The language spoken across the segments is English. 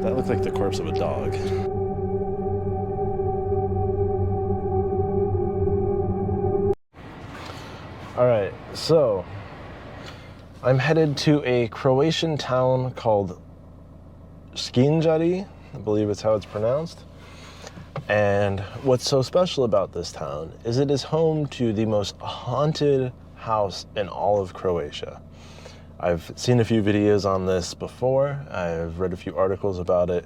That looked like the corpse of a dog. Alright, so I'm headed to a Croatian town called Skinjari, I believe it's how it's pronounced. And what's so special about this town is it is home to the most haunted house in all of Croatia. I've seen a few videos on this before, I've read a few articles about it,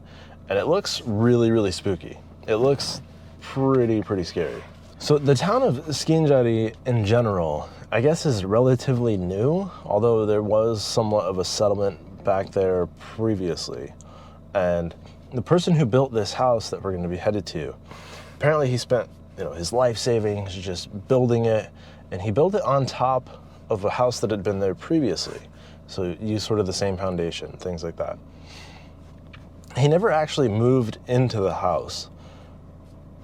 and it looks really, really spooky. It looks pretty scary. So the town of Skinjari in general, I guess, is relatively new, although there was somewhat of a settlement back there previously. And the person who built this house that we're going to be headed to, apparently he spent, his life savings just building it, and he built it on top of a house that had been there previously. So used sort of the same foundation, things like that. He never actually moved into the house.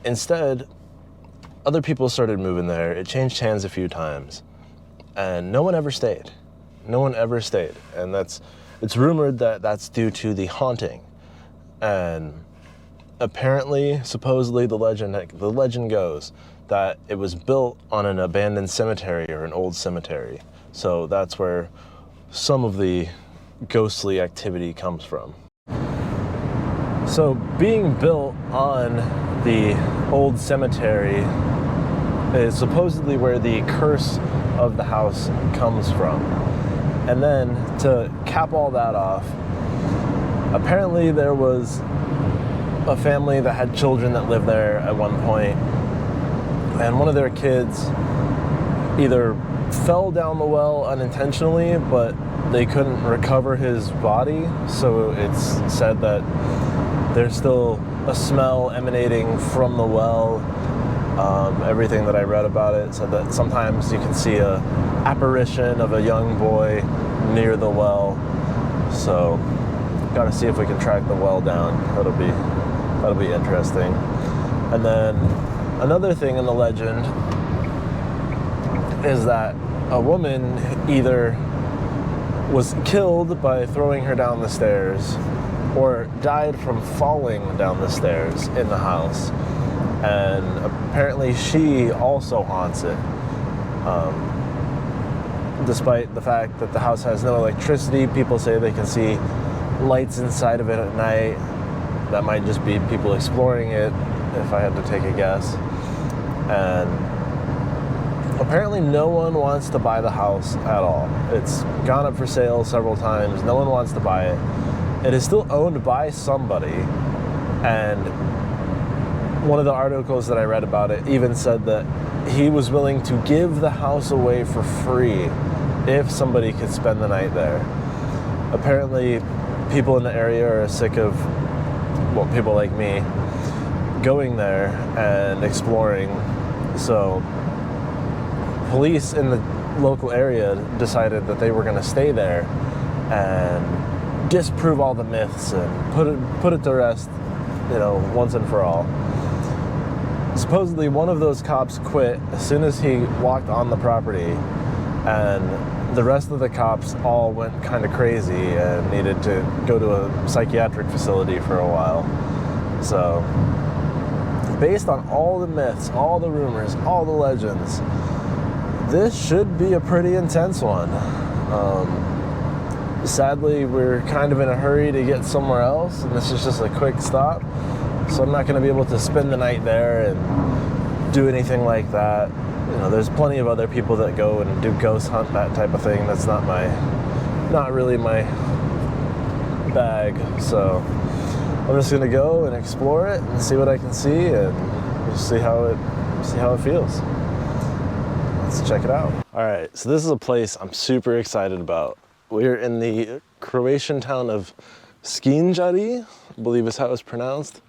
Instead, other people started moving there. It changed hands a few times, and no one ever stayed. No one ever stayed, and it's rumored that that's due to the haunting. And apparently, supposedly, the legend goes that it was built on an abandoned cemetery or an old cemetery. So that's where some of the ghostly activity comes from. So being built on the old cemetery is supposedly where the curse of the house comes from. And then to cap all that off, apparently there was a family that had children that lived there at one point, and one of their kids either fell down the well unintentionally, but they couldn't recover his body, so it's said that there's still a smell emanating from the well. Everything that I read about it said that sometimes you can see a apparition of a young boy near the well. So, gotta see if we can track the well down. That'll be interesting. And then another thing in the legend is that a woman either was killed by throwing her down the stairs or died from falling down the stairs in the house. And apparently she also haunts it. Despite the fact that the house has no electricity, people say they can see lights inside of it at night. That might just be people exploring it, if I had to take a guess. And apparently no one wants to buy the house at all. It's gone up for sale several times. No one wants to buy it. It is still owned by somebody, and one of the articles that I read about it even said that he was willing to give the house away for free if somebody could spend the night there. Apparently, people in the area are sick of, people like me, going there and exploring. So, police in the local area decided that they were going to stay there and disprove all the myths and put it to rest, once and for all. Supposedly one of those cops quit as soon as he walked on the property, and the rest of the cops all went kind of crazy and needed to go to a psychiatric facility for a while. So, based on all the myths, all the rumors, all the legends, this should be a pretty intense one. Sadly, we're kind of in a hurry to get somewhere else, and this is just a quick stop. So I'm not going to be able to spend the night there and do anything like that. There's plenty of other people that go and do ghost hunt, that type of thing. That's not really my bag. So I'm just going to go and explore it and see what I can see, and just see how it feels. Let's check it out. All right, so this is a place I'm super excited about. We're in the Croatian town of Skinjari, I believe is how it's pronounced.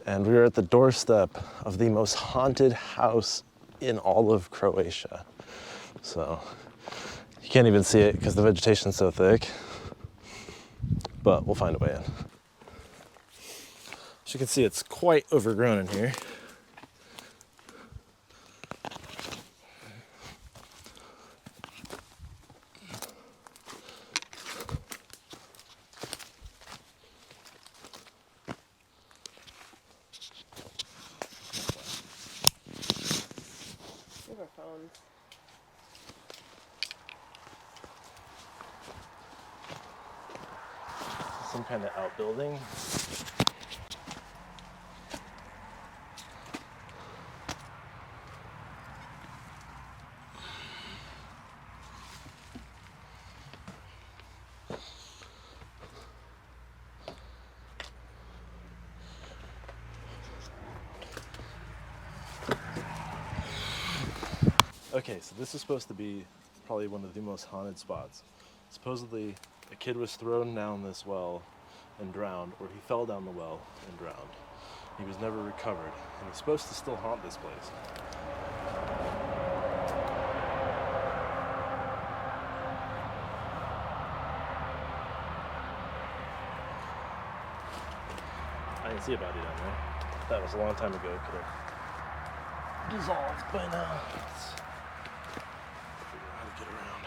And we're at the doorstep of the most haunted house in all of Croatia. So you can't even see it because the vegetation's so thick, but we'll find a way in. As you can see, it's quite overgrown in here. bones. Some kind of outbuilding. Okay, so this is supposed to be probably one of the most haunted spots. Supposedly, a kid was thrown down this well and drowned, or he fell down the well and drowned. He was never recovered, and he's supposed to still haunt this place. I didn't see a body down there. That was a long time ago. It could have dissolved by now. Let's figure out how to get around.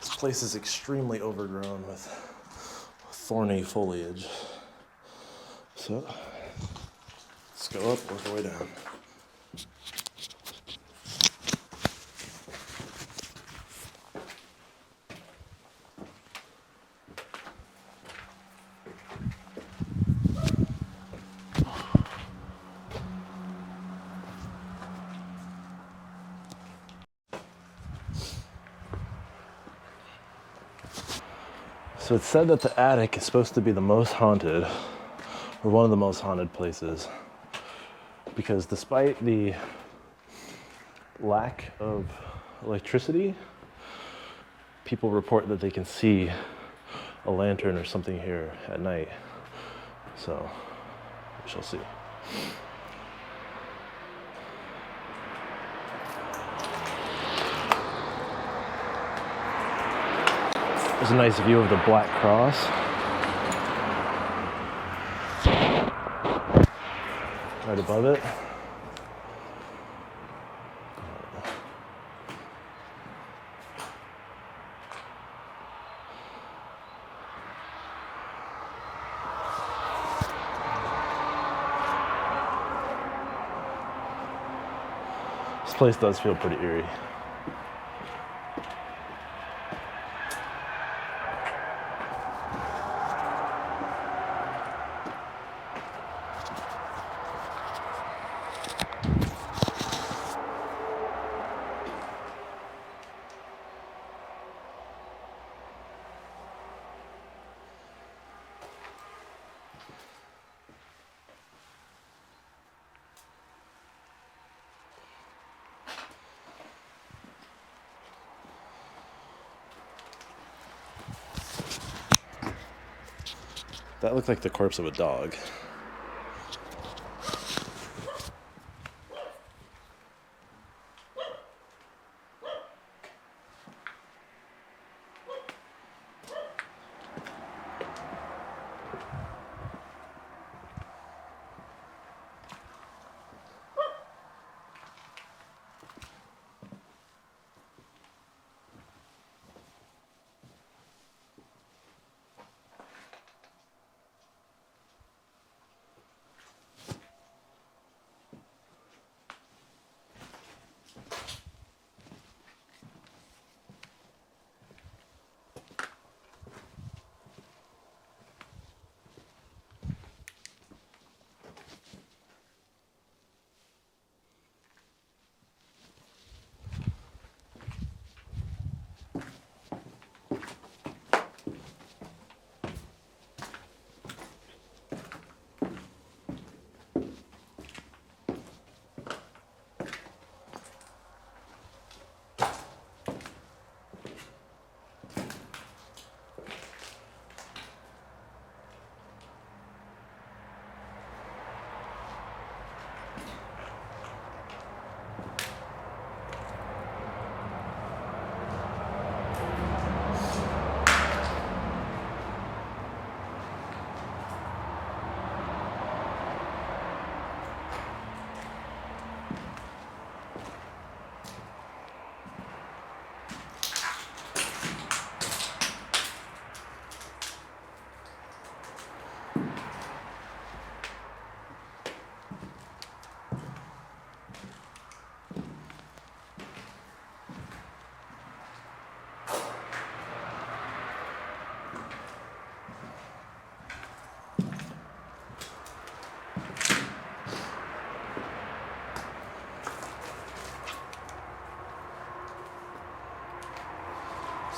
This place is extremely overgrown with thorny foliage. So, let's go up, work our way down. So it's said that the attic is supposed to be the most haunted, or one of the most haunted places, because despite the lack of electricity, people report that they can see a lantern or something here at night. So we shall see. There's a nice view of the Black Cross. Right above it. This place does feel pretty eerie. That looked like the corpse of a dog.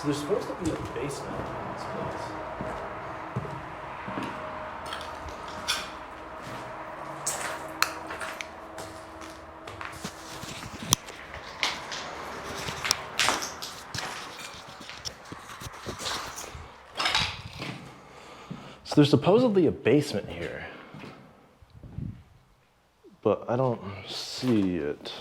So there's supposed to be a basement in this place. So there's supposedly a basement here, but I don't see it.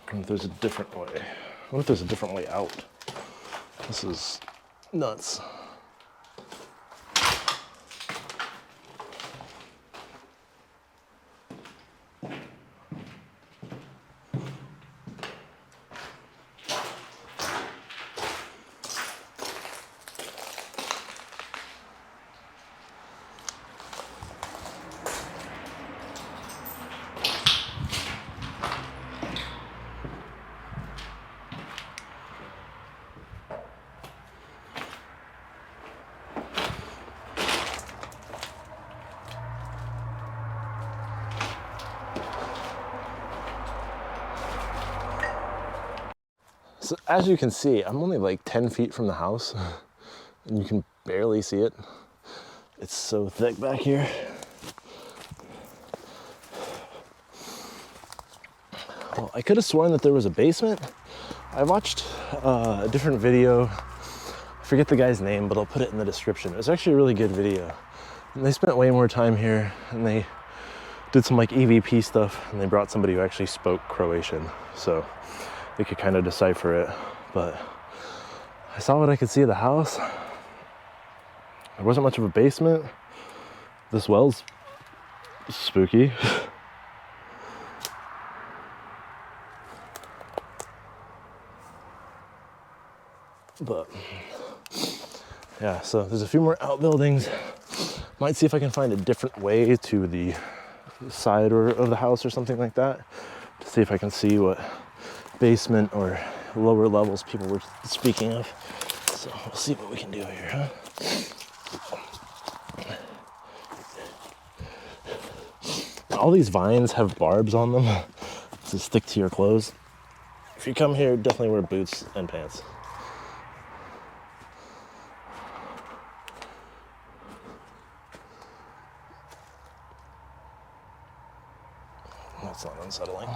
I wonder if there's a different way. I wonder if there's a different way out. This is nuts. So as you can see, I'm only like 10 feet from the house and you can barely see it. It's so thick back here. Well, I could have sworn that there was a basement. I watched a different video. I forget the guy's name, but I'll put it in the description. It was actually a really good video. And they spent way more time here and they did some like EVP stuff and they brought somebody who actually spoke Croatian. So they could kind of decipher it, but I saw what I could see of the house. There wasn't much of a basement. This well's spooky. But yeah, so there's a few more outbuildings. Might see if I can find a different way to the side or of the house or something like that to see if I can see what basement or lower levels people were speaking of. So we'll see what we can do here, huh? All these vines have barbs on them to stick to your clothes. If you come here, definitely wear boots and pants. That's not unsettling.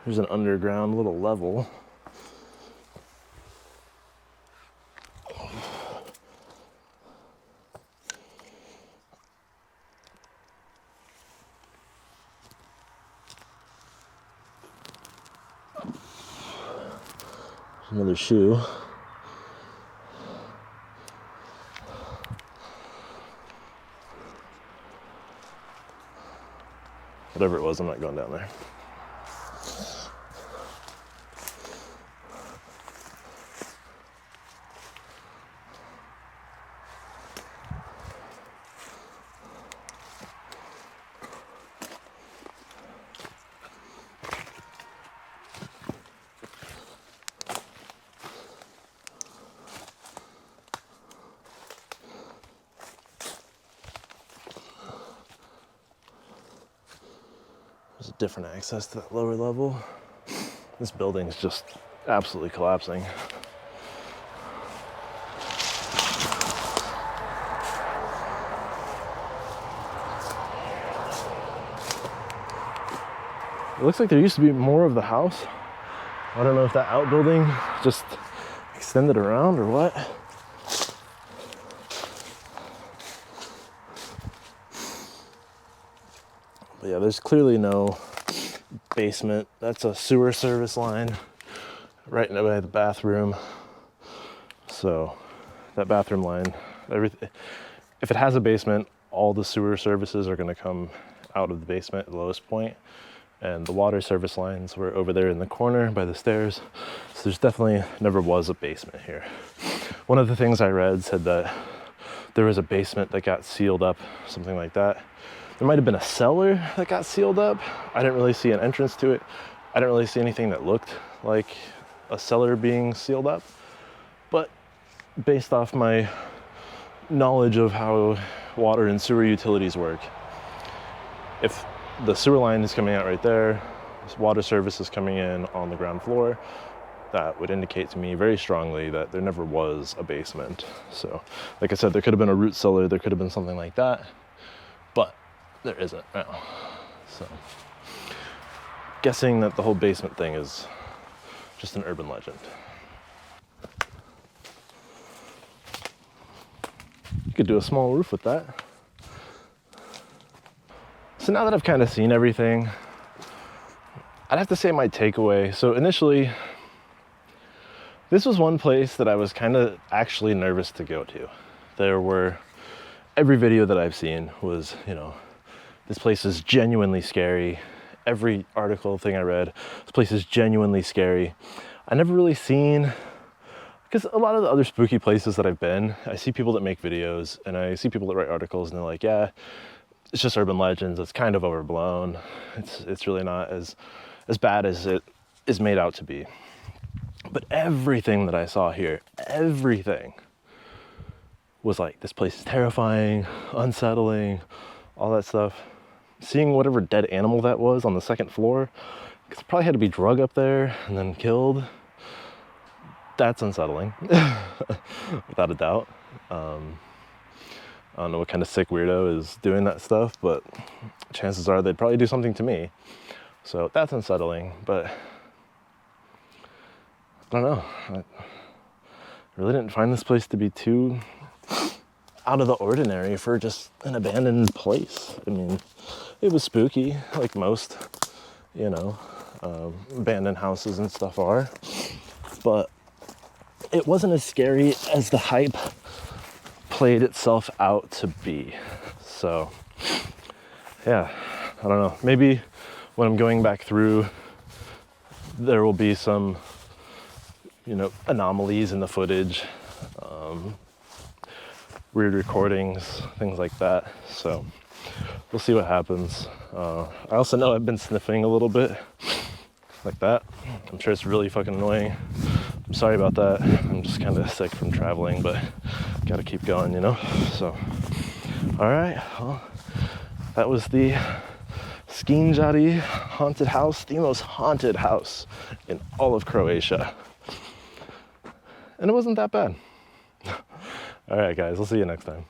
There's an underground little level. There's another shoe. Whatever it was, I'm not going down there. There's a different access to that lower level. This building is just absolutely collapsing. It looks like there used to be more of the house. I don't know if that outbuilding just extended around or what. But yeah, there's clearly no basement. That's a sewer service line right by the bathroom. So that bathroom line, if it has a basement, all the sewer services are going to come out of the basement at the lowest point, and the water service lines were over there in the corner by the stairs. So there's definitely never was a basement here. One of the things I read said that there was a basement that got sealed up, something like that. There might have been a cellar that got sealed up. I didn't really see an entrance to it. I didn't really see anything that looked like a cellar being sealed up. But based off my knowledge of how water and sewer utilities work, if the sewer line is coming out right there, this water service is coming in on the ground floor, that would indicate to me very strongly that there never was a basement. So, like I said, there could have been a root cellar, there could have been something like that, but there isn't now. So, guessing that the whole basement thing is just an urban legend. You could do a small roof with that. So now that I've kind of seen everything, I'd have to say my takeaway. So initially, this was one place that I was kind of actually nervous to go to. Every video that I've seen was, this place is genuinely scary. Every article thing I read, this place is genuinely scary. I never really seen, because a lot of the other spooky places that I've been, I see people that make videos and I see people that write articles and they're like, yeah, it's just urban legends. It's kind of overblown. It's really not as bad as it is made out to be. But everything that I saw here, everything was like, this place is terrifying, unsettling, all that stuff. Seeing whatever dead animal that was on the second floor, because it probably had to be drug up there and then killed. That's unsettling, without a doubt. I don't know what kind of sick weirdo is doing that stuff, but chances are they'd probably do something to me. So that's unsettling, but I don't know. I really didn't find this place to be too out of the ordinary for just an abandoned place. I mean, it was spooky, like most, abandoned houses and stuff are, but it wasn't as scary as the hype played itself out to be. So, yeah, I don't know. Maybe when I'm going back through, there will be some, anomalies in the footage, weird recordings, things like that. So we'll see what happens. I also know I've been sniffing a little bit like that. I'm sure it's really fucking annoying. I'm sorry about that. I'm just kind of sick from traveling, but gotta keep going, So, all right. Well, that was the Skinjari haunted house, the most haunted house in all of Croatia. And it wasn't that bad. All right, guys, I'll see you next time.